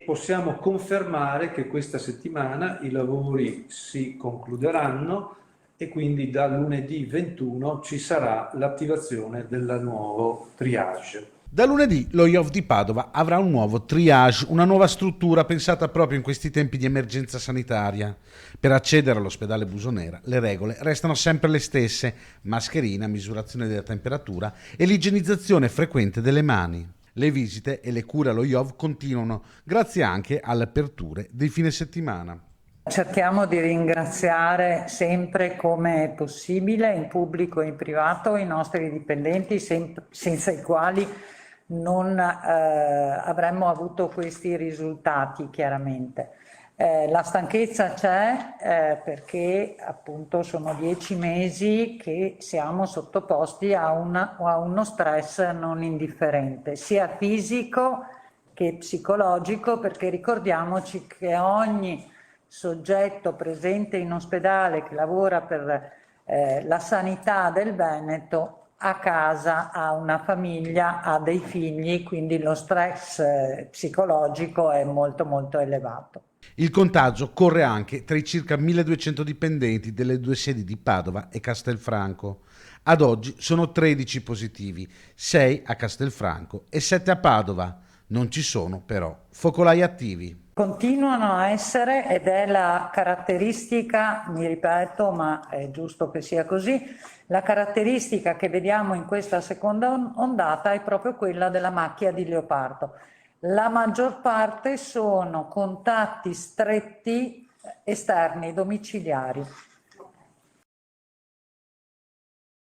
possiamo confermare che questa settimana i lavori si concluderanno e quindi da lunedì 21 ci sarà l'attivazione del nuovo triage. Da lunedì lo IOF di Padova avrà un nuovo triage, una nuova struttura pensata proprio in questi tempi di emergenza sanitaria. Per accedere all'ospedale Busonera le regole restano sempre le stesse: mascherina, misurazione della temperatura e l'igienizzazione frequente delle mani. Le visite e le cure allo IOF continuano, grazie anche alle aperture dei fine settimana. Cerchiamo di ringraziare sempre come è possibile, in pubblico e in privato, i nostri dipendenti, senza i quali non avremmo avuto questi risultati, chiaramente. La stanchezza c'è perché appunto sono 10 mesi che siamo sottoposti a uno stress non indifferente, sia fisico che psicologico, perché ricordiamoci che ogni soggetto presente in ospedale che lavora per la sanità del Veneto a casa ha una famiglia, ha dei figli, quindi lo stress psicologico è molto molto elevato. Il contagio corre anche tra i circa 1200 dipendenti delle due sedi di Padova e Castelfranco. Ad oggi sono 13 positivi, 6 a Castelfranco e 7 a Padova. Non ci sono però focolai attivi. Continuano a essere, ed è la caratteristica, mi ripeto, ma è giusto che sia così, la caratteristica che vediamo in questa seconda ondata è proprio quella della macchia di leopardo. La maggior parte sono contatti stretti esterni, domiciliari.